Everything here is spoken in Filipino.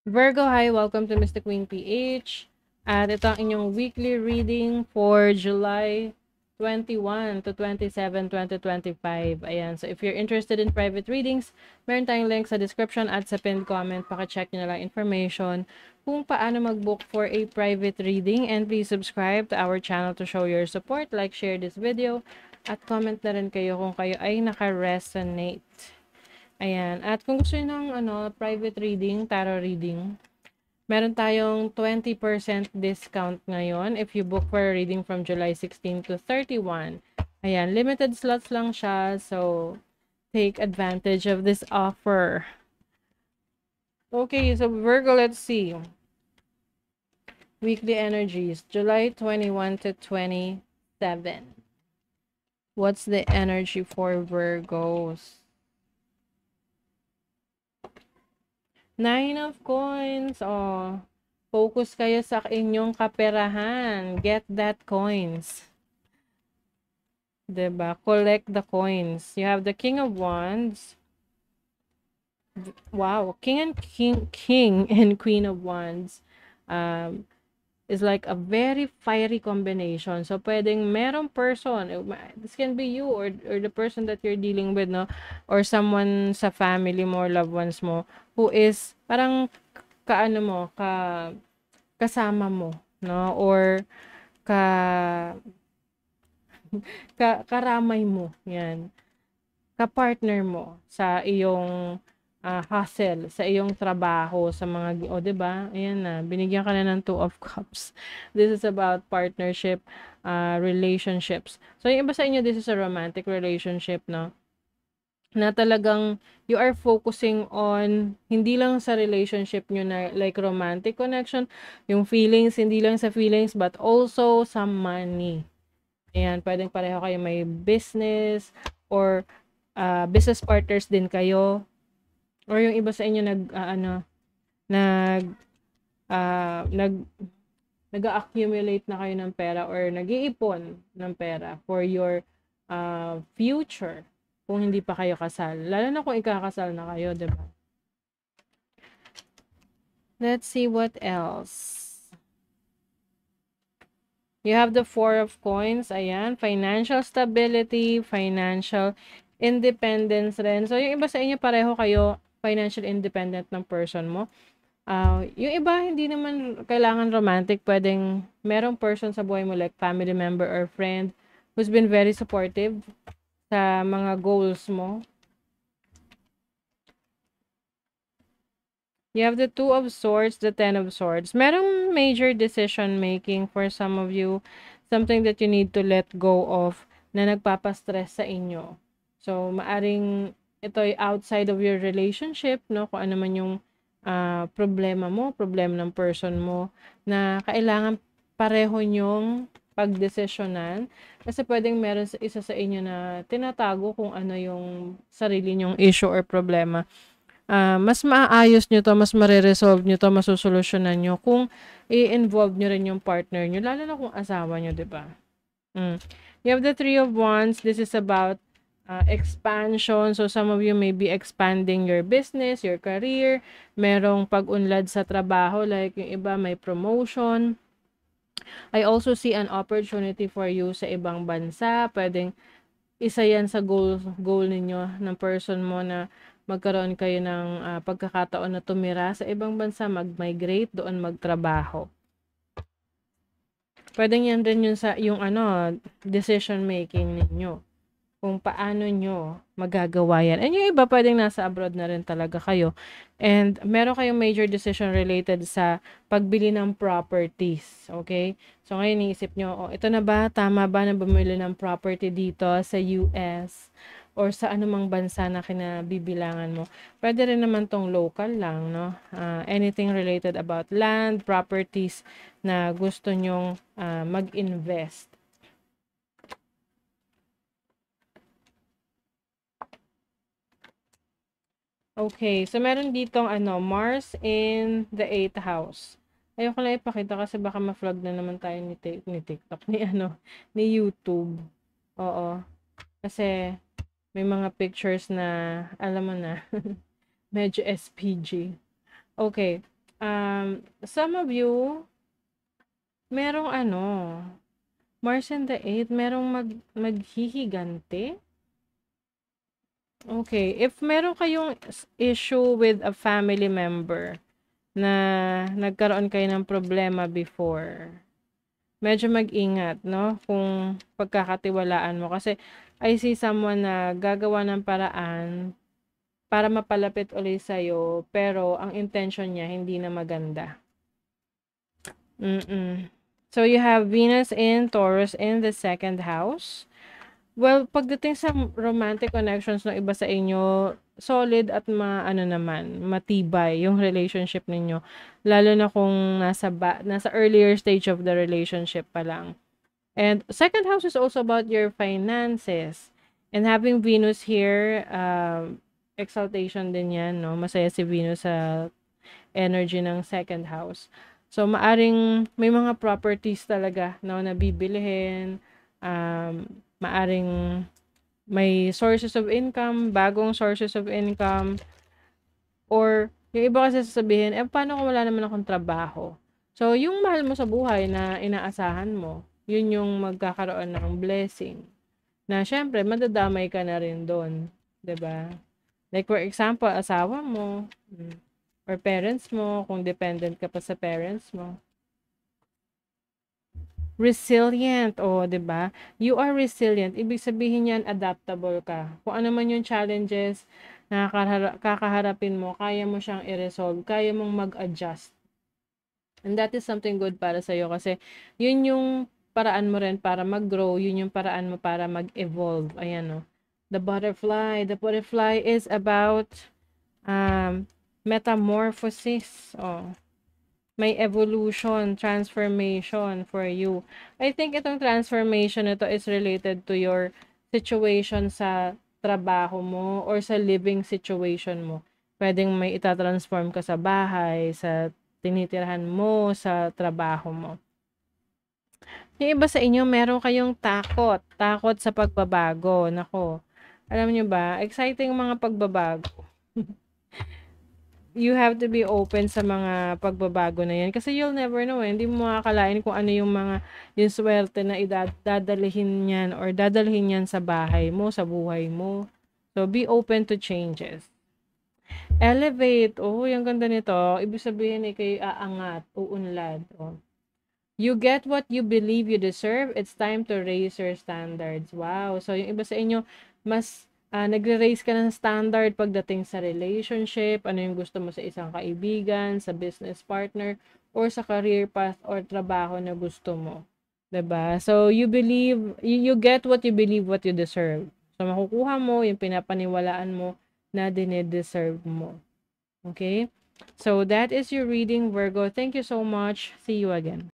Virgo, hi! Welcome to Mr. Queen PH. At ito ang inyong weekly reading for July 21 to 27, 2025. Ayan. So, if you're interested in private readings, meron tayong link sa description at sa pinned comment. Paka-check nyo na lang information kung paano mag-book for a private reading. And please subscribe to our channel to show your support. Like, share this video. At comment na rin kayo kung kayo ay naka-resonate. Ayan. At kung gusto niyo ng private reading, tarot reading, meron tayong 20% discount ngayon if you book for a reading from July 16 to 31. Ayan. Limited slots lang siya. So, take advantage of this offer. Okay. So, Virgo, let's see. Weekly energies. July 21 to 27. What's the energy for Virgos? Nine of Coins. Oh, focus kayo sa inyong kaperahan. Get that coins. Diba? Collect the coins. You have the King of Wands. Wow. King and Queen of Wands. Is like a very fiery combination. So, pwedeng merong person, this can be you or the person that you're dealing with, no? Or someone sa family mo or loved ones mo who is parang kaano mo, kasama mo, no? Or ka, karamay mo, yan. Ka-partner mo sa iyong hustle, sa iyong trabaho, sa mga, o, diba? Ayan na, binigyan ka na ng Two of Cups. This is about partnership, relationships. So, yung iba sa inyo, this is a romantic relationship, no? Na talagang you are focusing on hindi lang sa relationship nyo na like romantic connection, yung feelings, hindi lang sa feelings, but also sa money. Ayan, pwedeng pareho kayo may business or business partners din kayo. Or yung iba sa inyo nag-accumulate na kayo ng pera or nag-iipon ng pera for your future kung hindi pa kayo kasal. Lalo na kung ikakasal na kayo, diba? Let's see what else. You have the Four of Coins. Ayan. Financial stability, financial independence rin. So, yung iba sa inyo, pareho kayo financial independent ng person mo. Yung iba, hindi naman kailangan romantic. Pwedeng merong person sa buhay mo like family member or friend who's been very supportive sa mga goals mo. You have the Two of Swords, the Ten of Swords. Merong major decision making for some of you. Something that you need to let go of na nagpapastress sa inyo. So, maaring ito ay outside of your relationship, no? Kung ano man yung problema mo, problema ng person mo, na kailangan pareho nyong pagdesisyonan. Kasi pwedeng meron isa sa inyo na tinatago kung ano yung sarili nyong issue or problema. Mas maaayos nyo to, mas mareresolve nyo to, masusolusyonan nyo kung i-involve nyo rin yung partner nyo, lalo na kung asawa nyo, diba? You have the Three of Wands. This is about expansion. So, some of you may be expanding your business, your career. Merong pag-unlad sa trabaho, like yung iba may promotion. I also see an opportunity for you sa ibang bansa. Pwedeng isa yan sa goal ninyo ng person mo na magkaroon kayo ng pagkakataon na tumira sa ibang bansa, mag-migrate doon magtrabaho. Pwedeng yan rin yung decision making ninyo. Kung paano nyo magagawa yan. And yung iba, pwedeng nasa abroad na rin talaga kayo. And meron kayong major decision related sa pagbili ng properties. Okay? So, ngayon, iisip nyo, ito na ba? Tama ba na bumili ng property dito sa US? Or sa anumang bansa na kinabibilangan mo? Pwede rin naman tong local lang, no? Anything related about land, properties na gusto nyong mag-invest. Okay, so meron ditong Mars in the 8th house. Ayoko lang ipakita kasi baka ma-flag na naman tayo ni TikTok, ni YouTube. Oo. Kasi may mga pictures na, alam mo na, medyo SPG. Okay. Some of you, merong ano, Mars in the 8th, merong maghihigante. Okay, if meron kayong issue with a family member na nagkaroon kayo ng problema before, medyo mag-ingat, no? Kung pagkakatiwalaan mo. Kasi I see someone na gagawa ng paraan para mapalapit ulit sa'yo, pero ang intention niya hindi na maganda. So, you have Venus in Taurus in the 2nd house. Well, pagdating sa romantic connections ng iba sa inyo, solid at ano naman, matibay yung relationship ninyo. Lalo na kung nasa earlier stage of the relationship pa lang. And 2nd house is also about your finances. And having Venus here, exaltation din yan, no? Masaya si Venus sa energy ng 2nd house. So, maaring may mga properties talaga, no, na bibilihin, maaring may sources of income, bagong sources of income, or yung iba kasi sasabihin, paano kung wala naman akong trabaho? So, yung mahal mo sa buhay na inaasahan mo, yun yung magkakaroon ng blessing. Na syempre, madadamay ka na rin doon. 'Di ba? Like for example, asawa mo, or parents mo, kung dependent ka pa sa parents mo. Resilient, oh, 'di ba? You are resilient. Ibig sabihin niyan adaptable ka. Kung ano man yung challenges na kakaharapin mo, kaya mo siyang i-resolve, kaya mong mag-adjust. And that is something good para sa iyo kasi yun yung paraan mo rin para mag-grow, yun yung paraan mo para mag-evolve. Ayan, no. The butterfly is about metamorphosis. Oh, may evolution, transformation for you. I think itong transformation ito is related to your situation sa trabaho mo or sa living situation mo. Pwedeng may itatransform ka sa bahay, sa tinitirahan mo, sa trabaho mo. Yung iba sa inyo, meron kayong takot. Takot sa pagbabago. Nako, alam nyo ba, exciting mga pagbabago. You have to be open sa mga pagbabago na yan. Kasi you'll never know. Hindi mo makakalain kung ano yung swerte na dadalhin yan or dadalhin yan sa bahay mo, sa buhay mo. So, be open to changes. Elevate. Oh, yung ganda nito. Ibig sabihin kayo aangat, uunlad. Oh. You get what you believe you deserve. It's time to raise your standards. Wow. So, yung iba sa inyo, mas nagre-raise ka ng standard pagdating sa relationship, ano yung gusto mo sa isang kaibigan, sa business partner, or sa career path or trabaho na gusto mo. 'Di ba? So, you get what you believe what you deserve. So, makukuha mo yung pinapaniwalaan mo na dinedeserve mo. Okay? So, that is your reading, Virgo. Thank you so much. See you again.